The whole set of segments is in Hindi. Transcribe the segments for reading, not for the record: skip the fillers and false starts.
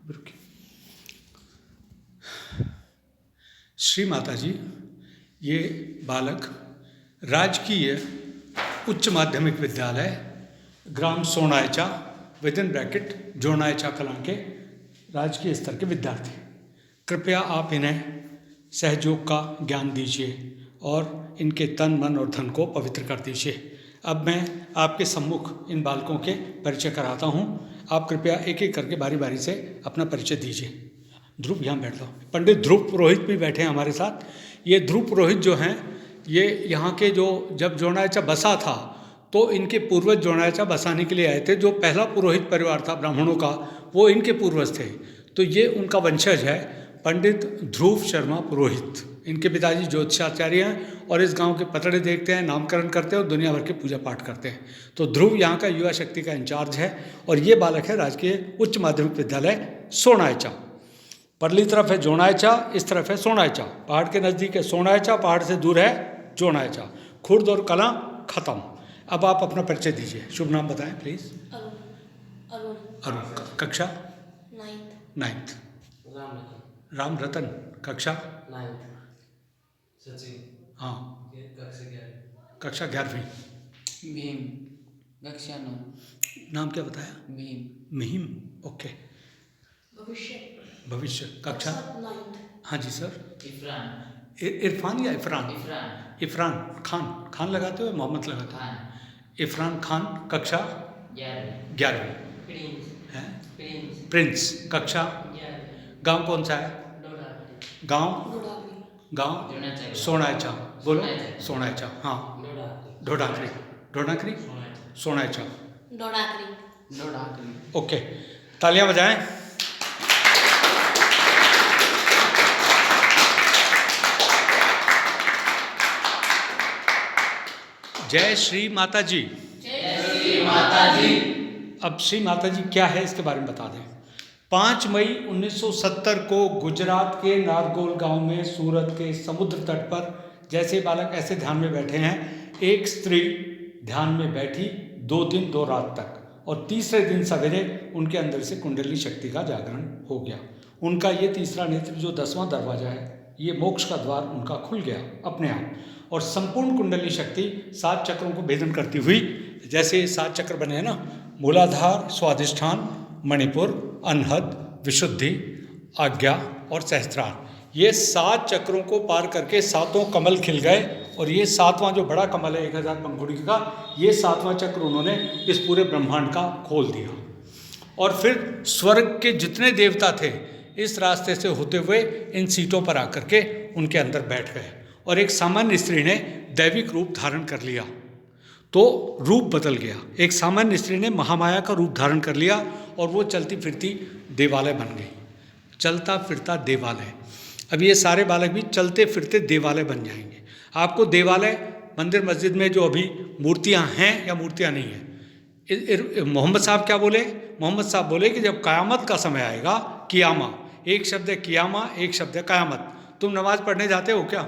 रुकिए। श्री माता जी, ये बालक राजकीय उच्च माध्यमिक विद्यालय ग्राम सोनायचा विद इन ब्रैकेट जोनायचा कलां के राजकीय स्तर के विद्यार्थी। कृपया आप इन्हें सहयोग का ज्ञान दीजिए और इनके तन मन और धन को पवित्र कर दीजिए। अब मैं आपके सम्मुख इन बालकों के परिचय कराता हूँ। आप कृपया एक एक करके बारी बारी से अपना परिचय दीजिए। ध्रुव, यहाँ बैठ जाओ। पंडित ध्रुव पुरोहित भी बैठे हैं हमारे साथ। ये ध्रुव पुरोहित जो हैं, ये यहाँ के जो जब जोनायचा बसा था तो इनके पूर्वज जोनायचा बसाने के लिए आए थे। जो पहला पुरोहित परिवार था ब्राह्मणों का, वो इनके पूर्वज थे। तो ये उनका वंशज है, पंडित ध्रुव शर्मा पुरोहित। इनके पिताजी ज्योतिषाचार्य हैं और इस गांव के पतड़े देखते हैं, नामकरण करते हैं और दुनिया भर के पूजा पाठ करते हैं। तो ध्रुव यहाँ का युवा शक्ति का इंचार्ज है और ये बालक है राजकीय उच्च माध्यमिक विद्यालय सोनायचा। परली तरफ है जोनायचा, इस तरफ है सोनायचा। पहाड़ के नज़दीक है सोनायचा, पहाड़ से दूर है जोनायचा। खुर्द और कलां खत्म। अब आप अपना परिचय दीजिए। शुभ नाम बताएं प्लीज। अरुण। अरुण। कक्षा 9th। राम रतन। कक्षा 9th। सचिन। हाँ, कक्षा 11। कक्षा 11वीं। भीम। कक्षा 9। नाम क्या बताया? भीम। महिम। ओके। भविष्य। कक्षा 9th। हाँ जी सर। इरफान। इरफान या इफरान? इरफान। इफरान खान। खान लगाते हो या मोहम्मद लगाते हो? खान। इरफान खान। कक्षा 11। 11वीं। प्रिंस। है प्रिंस। प्रिंस। कक्षा 11। गांव कौन सा है? डोडावली। गांव जोनायचा। सोनायचा। बोलो। सोनायचा। सोनायचा। हाँ। डोडावली। ढोडाकरी। ढोडाकरी। सोनायचा। डोडाकरी। ओके, तालियां बजाएं। जय श्री माता जी। जय श्री माता जी। अब श्री माता जी क्या है इसके बारे में बता दें। 5 मई 1970 को गुजरात के नारगोल गांव में सूरत के समुद्र तट पर, जैसे बालक ऐसे ध्यान में बैठे हैं, एक स्त्री ध्यान में बैठी 2 दिन 2 रात तक और तीसरे दिन सवेरे उनके अंदर से कुंडली शक्ति का जागरण हो गया। उनका ये तीसरा नेत्र जो 10वां दरवाजा है, ये मोक्ष का द्वार उनका खुल गया अपने आप और संपूर्ण कुंडली शक्ति 7 चक्रों को भेदन करती हुई, जैसे 7 चक्र बने हैं ना, मूलाधार, स्वाधिष्ठान, मणिपुर, अनहद, विशुद्धि, आज्ञा और सहस्त्रार, ये 7 चक्रों को पार करके 7 कमल खिल गए और ये 7वां जो बड़ा कमल है 1000 पंखुड़ी का, ये 7वां चक्र उन्होंने इस पूरे ब्रह्मांड का खोल दिया। और फिर स्वर्ग के जितने देवता थे इस रास्ते से होते हुए इन सीटों पर आकर के उनके अंदर बैठ गए और एक सामान्य स्त्री ने दैविक रूप धारण कर लिया। तो रूप बदल गया। एक सामान्य स्त्री ने महामाया का रूप धारण कर लिया और वो चलती फिरती देवालय बन गई। चलता फिरता देवालय। अब ये सारे बालक भी चलते फिरते देवालय बन जाएंगे। आपको देवालय, मंदिर मस्जिद में जो अभी मूर्तियां हैं या मूर्तियां नहीं हैं, मोहम्मद साहब क्या बोले? मोहम्मद साहब बोले कि जब क़यामत का समय आएगा, कियामा, एक शब्द है कियामा, एक शब्द है क़यामत। तुम नमाज पढ़ने जाते हो क्या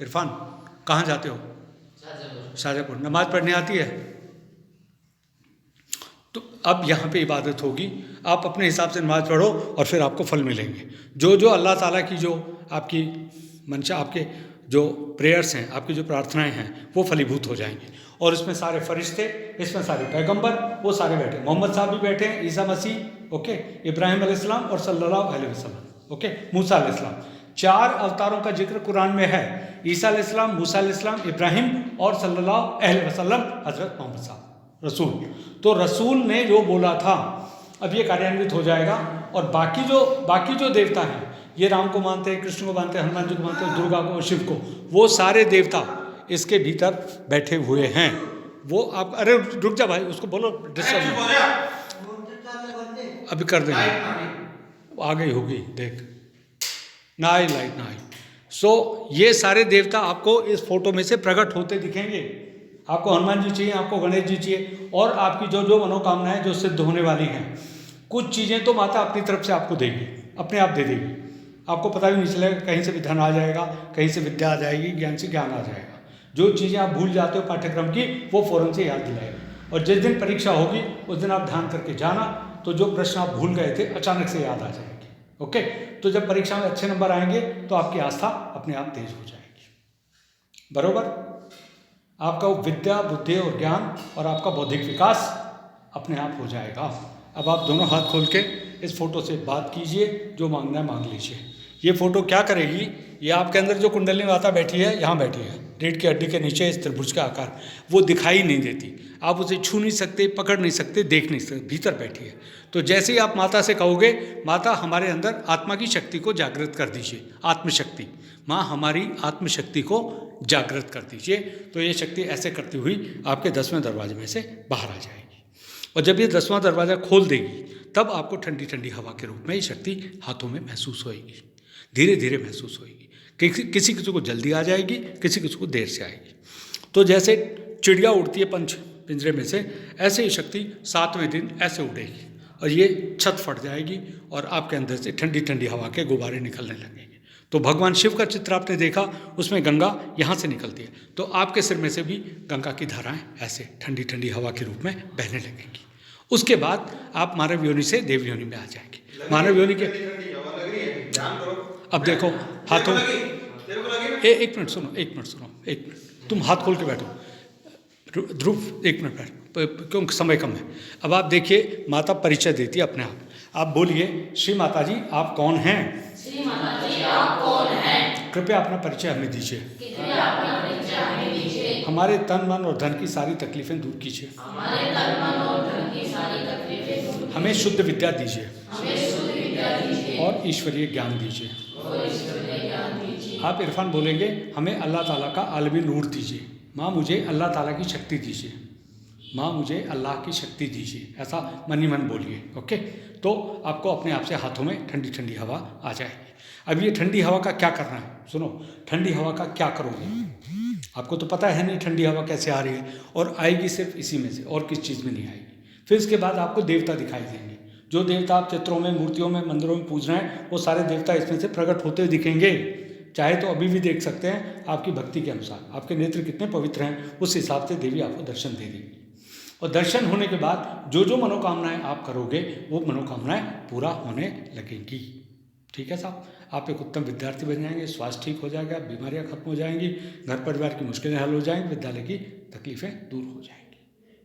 इरफान? कहाँ जाते हो? शाहजहाँपुर। नमाज पढ़ने आती है? तो अब यहाँ पे इबादत होगी। आप अपने हिसाब से नमाज पढ़ो और फिर आपको फल मिलेंगे। जो जो अल्लाह ताला की जो आपकी मंशा, आपके जो प्रेयर्स हैं, आपकी जो प्रार्थनाएं हैं, वो फलीभूत हो जाएंगी। और इसमें सारे फरिश्ते, इसमें सारे पैगंबर, वो सारे बैठे। मोहम्मद साहब भी बैठे हैं, ईसा मसीह, ओके, इब्राहिम अलैहिस्सलाम और सल्लल्लाहु अलैहि वसल्लम, ओके, मूसा अलैहिस्सलाम। 4 अवतारों का जिक्र कुरान में है। ईसा अलैहिस्सलाम, मूसा अलैहिस्सलाम, इब्राहिम और सल्लल्लाहु अलैहि वसल्लम हज़रत मोहम्मद साहब रसूल। तो रसूल ने जो बोला था अब ये कार्यान्वित हो जाएगा। और बाकी जो देवता हैं, ये राम को मानते हैं, कृष्ण को मानते हैं, हनुमान जी को मानते हैं, दुर्गा को और शिव को, वो सारे देवता इसके भीतर बैठे हुए हैं। वो आप, अरे रुक जा भाई, उसको बोलो डिस्टर्ब अभी कर देंगे। आ गई होगी, देख ना आई लाइट ना आई। सो ये सारे देवता आपको इस फोटो में से प्रकट होते दिखेंगे। आपको हनुमान जी चाहिए, आपको गणेश जी चाहिए और आपकी जो जो मनोकामनाएं जो सिद्ध होने वाली हैं, कुछ चीज़ें तो माता अपनी तरफ से आपको देगी, अपने आप दे देगी। आपको पता भी नहीं चलेगा, कहीं से भी धन आ जाएगा, कहीं से विद्या आ जाएगी, ज्ञान से ज्ञान आ जाएगा। जो चीज़ें आप भूल जाते हो पाठ्यक्रम की, वो फ़ौरन से याद दिलाएगी। और जिस दिन परीक्षा होगी उस दिन आप ध्यान करके जाना, तो जो प्रश्न आप भूल गए थे अचानक से याद आ जाएंगे। ओके, तो जब परीक्षा में अच्छे नंबर आएंगे तो आपकी आस्था अपने आप तेज हो जाएगी। बरोबर, आपका वो विद्या, बुद्धि और ज्ञान और आपका बौद्धिक विकास अपने आप हो जाएगा। अब आप दोनों हाथ खोल के इस फोटो से बात कीजिए, जो मांगना है मांग लीजिए। ये फोटो क्या करेगी, ये आपके अंदर जो कुंडलिनी माता बैठी है, यहाँ बैठी है, रीढ़ की हड्डी के नीचे इस त्रिभुज का आकार, वो दिखाई नहीं देती, आप उसे छू नहीं सकते, पकड़ नहीं सकते, देख नहीं सकते, भीतर बैठी है। तो जैसे ही आप माता से कहोगे, माता हमारे अंदर आत्मा की शक्ति को जागृत कर दीजिए, आत्मशक्ति, माँ हमारी आत्मशक्ति को जागृत कर दीजिए, तो ये शक्ति ऐसे करती हुई आपके 10वें दरवाजे में से बाहर आ जाएगी। और जब ये 10वां दरवाज़ा खोल देगी, तब आपको ठंडी ठंडी हवा के रूप में ये शक्ति हाथों में महसूस होएगी, धीरे धीरे महसूस होएगी। किसी किसी को जल्दी आ जाएगी, किसी किसी को देर से आएगी। तो जैसे चिड़िया उड़ती है पंच पिंजरे में से, ऐसे ही शक्ति 7वें दिन ऐसे उड़ेगी और ये छत फट जाएगी और आपके अंदर से ठंडी ठंडी हवा के गुब्बारे निकलने लगेंगे। तो भगवान शिव का चित्र आपने देखा, उसमें गंगा यहाँ से निकलती है, तो आपके सिर में से भी गंगा की धाराएं ऐसे ठंडी ठंडी हवा के रूप में बहने लगेंगी। उसके बाद आप मानव योनि से देव योनि में आ जाएंगे। मानव योनि के अब देखो हाथों, एक मिनट सुनो, एक मिनट, तुम हाथ खोल के बैठो। ध्रुव एक मिनट बैठ, क्यों समय कम है। अब आप देखिए, माता परिचय देती है अपने आप बोलिए, श्री माता जी आप कौन हैं? श्री माता जी आप कौन हैं? कृपया अपना परिचय हमें दीजिए। कृपया अपना परिचय हमें दीजिए। हमारे तन मन और धन की सारी तकलीफें दूर कीजिए। हमारे तन मन और धन की सारी तकलीफें दूर कीजिए। हमें शुद्ध विद्या दीजिए। हमें शुद्ध विद्या दीजिए और ईश्वरीय ज्ञान दीजिए। और ईश्वरीय ज्ञान दीजिए। आप इरफान बोलेंगे, हमें अल्लाह ताला का आलमी नूर दीजिए। माँ मुझे अल्लाह ताला की शक्ति दीजिए। माँ मुझे अल्लाह की शक्ति दीजिए, ऐसा मन ही मन बोलिए। ओके, तो आपको अपने आप से हाथों में ठंडी ठंडी हवा आ जाएगी। अब ये ठंडी हवा का क्या करना है, सुनो, ठंडी हवा का क्या करोगे? आपको तो पता है नहीं ठंडी हवा कैसे आ रही है, और आएगी सिर्फ इसी में से, और किस चीज़ में नहीं आएगी। फिर इसके बाद आपको देवता दिखाई देंगे। जो देवता आप चित्रों में, मूर्तियों में, मंदिरों में पूज रहे हैं, वो सारे देवता इसमें से प्रकट होते दिखेंगे। चाहे तो अभी भी देख सकते हैं, आपकी भक्ति के अनुसार, आपके नेत्र कितने पवित्र हैं, उस हिसाब से देवी आपको दर्शन दे देगी। और दर्शन होने के बाद जो जो मनोकामनाएं आप करोगे, वो मनोकामनाएं पूरा होने लगेंगी। ठीक है साहब, आप एक उत्तम विद्यार्थी बन जाएंगे, स्वास्थ्य ठीक हो जाएगा, बीमारियां खत्म हो जाएंगी, घर परिवार की मुश्किलें हल हो जाएंगी, विद्यालय की तकलीफें दूर हो जाएंगी।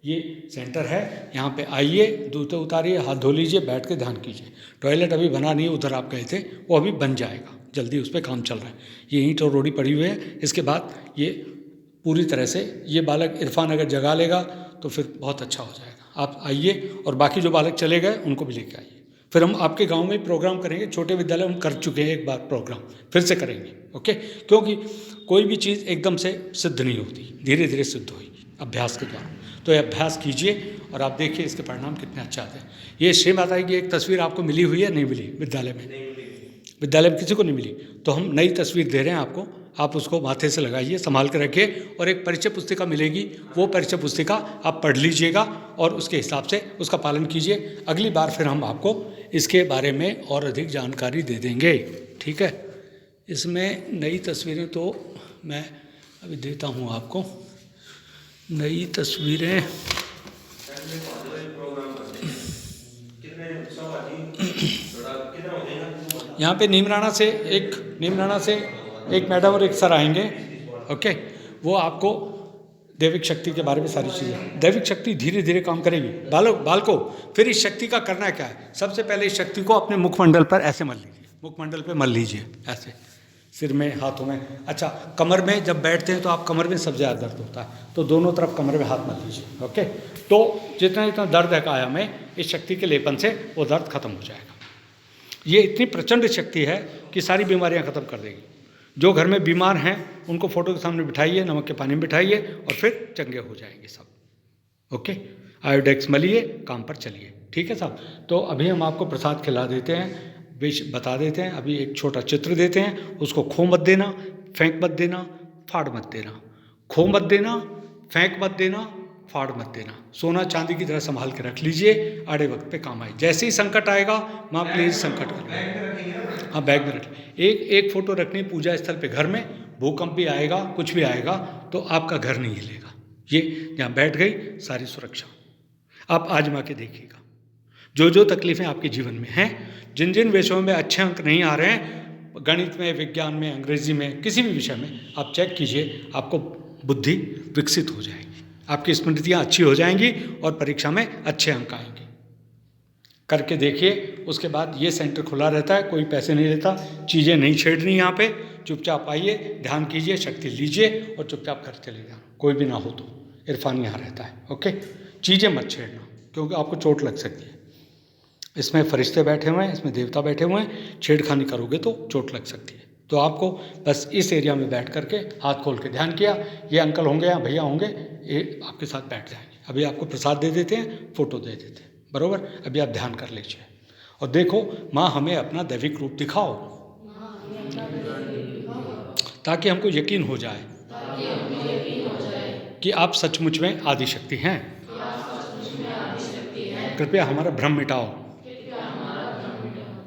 ये सेंटर है, यहाँ पे आइए, जूते उतारिए, हाथ धो लीजिए, बैठ के ध्यान कीजिए। टॉयलेट अभी बना नहीं है, उधर आप गए थे, वो अभी बन जाएगा, जल्दी उस पर काम चल रहा है। ये ईंट और रोड़ी पड़ी हुई है। इसके बाद ये पूरी तरह से ये बालक इरफान अगर जगा लेगा तो फिर बहुत अच्छा हो जाएगा। आप आइए, और बाकी जो बालक चले गए उनको भी लेके आइए। फिर हम आपके गांव में प्रोग्राम करेंगे, छोटे विद्यालय हम कर चुके हैं एक बार प्रोग्राम, फिर से करेंगे। ओके, क्योंकि कोई भी चीज़ एकदम से सिद्ध नहीं होती, धीरे धीरे सिद्ध होगी अभ्यास के द्वारा। तो ये अभ्यास कीजिए और आप देखिए इसके परिणाम कितने अच्छे आते हैं। ये श्री माता की एक तस्वीर आपको मिली हुई है, नहीं मिली विद्यालय में? विद्यालय में किसी को नहीं मिली, तो हम नई तस्वीर दे रहे हैं आपको। आप उसको माथे से लगाइए, संभाल कर रखिए, और एक परिचय पुस्तिका मिलेगी, वो परिचय पुस्तिका आप पढ़ लीजिएगा और उसके हिसाब से उसका पालन कीजिए। अगली बार फिर हम आपको इसके बारे में और अधिक जानकारी दे देंगे। ठीक है, इसमें नई तस्वीरें तो मैं अभी देता हूँ आपको, नई तस्वीरें। यहाँ पे नीमराना से एक मैडम और एक सर आएंगे। ओके, वो आपको दैविक शक्ति के बारे में सारी चीज़ें, दैविक शक्ति धीरे धीरे काम करेगी। बालको, फिर इस शक्ति का करना क्या है? सबसे पहले इस शक्ति को अपने मुखमंडल पर ऐसे मल लीजिए, मुखमंडल पे मल लीजिए ऐसे, सिर में, हाथों में। अच्छा, कमर में जब बैठते हैं तो आप कमर में सबसे ज़्यादा दर्द होता है, तो दोनों तरफ कमर में हाथ मल लीजिए। ओके, तो जितना दर्द है काया में, इस शक्ति के लेपन से वो दर्द खत्म हो जाएगा। ये इतनी प्रचंड शक्ति है कि सारी बीमारियां खत्म कर देगी। जो घर में बीमार हैं उनको फोटो के सामने बिठाइए, नमक के पानी में बिठाइए, और फिर चंगे हो जाएंगे सब। ओके, आयोडेक्स मलिए, काम पर चलिए। ठीक है साहब, तो अभी हम आपको प्रसाद खिला देते हैं, बता देते हैं। अभी एक छोटा चित्र देते हैं, उसको खो मत देना, फेंक मत देना, फाड़ मत देना। खो मत देना, फेंक मत देना, फाड़ मत देना। सोना चांदी की तरह संभाल के रख लीजिए, आड़े वक्त पे काम आए। जैसे ही संकट आएगा, माँ प्लीज़ संकट कर, हाँ बैग में रख। एक फोटो रखनी पूजा स्थल पे, घर में। भूकंप भी आएगा, कुछ भी आएगा, तो आपका घर नहीं हिलेगा। ये जहाँ बैठ गई सारी सुरक्षा, आप आजमा के देखिएगा। जो जो तकलीफ़ें आपके जीवन में हैं, जिन जिन विषयों में अच्छे अंक नहीं आ रहे हैं, गणित में, विज्ञान में, अंग्रेजी में, किसी भी विषय में आप चेक कीजिए, आपको बुद्धि विकसित हो जाएगी, आपकी स्मृतियाँ अच्छी हो जाएंगी और परीक्षा में अच्छे अंक आएंगे। करके देखिए। उसके बाद ये सेंटर खुला रहता है, कोई पैसे नहीं लेता, चीज़ें नहीं छेड़नी यहाँ पे, चुपचाप आइए, ध्यान कीजिए, शक्ति लीजिए और चुपचाप घर चले जाना, कोई भी ना हो तो। इरफान यहाँ रहता है, ओके। चीज़ें मत छेड़ना क्योंकि आपको चोट लग सकती है। इसमें फरिश्ते बैठे हुए हैं, इसमें देवता बैठे हुए हैं, छेड़खानी करोगे तो चोट लग सकती है। तो आपको बस इस एरिया में बैठ करके हाथ खोल के ध्यान किया, ये अंकल होंगे या भैया होंगे, ये आपके साथ बैठ जाएंगे। अभी आपको प्रसाद दे देते हैं, फोटो दे देते हैं, बरोबर। अभी आप ध्यान कर लीजिए और देखो, माँ हमें अपना दैविक रूप दिखाओ ताकि हमको यकीन हो जाए कि आप सचमुच में आदिशक्ति हैं। कृपया हमारा भ्रम मिटाओ,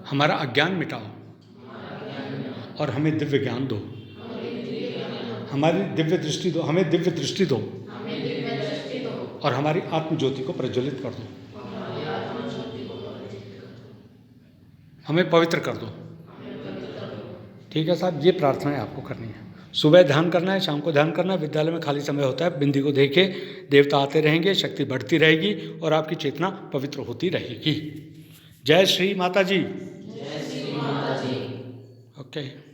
हमारा अज्ञान मिटाओ और हमें दिव्य ज्ञान दो, हमारी दिव्य दृष्टि दो, हमें दिव्य दृष्टि दो और हमारी आत्म ज्योति को प्रज्वलित कर दो, हमें पवित्र कर दो। ठीक है साहब, ये प्रार्थनाएं आपको करनी है। सुबह ध्यान करना है, शाम को ध्यान करना है, विद्यालय में खाली समय होता है, बिंदी को देखे, देवता आते रहेंगे, शक्ति बढ़ती रहेगी और आपकी चेतना पवित्र होती रहेगी। जय श्री माता जी। जय श्री माता जी। ओके।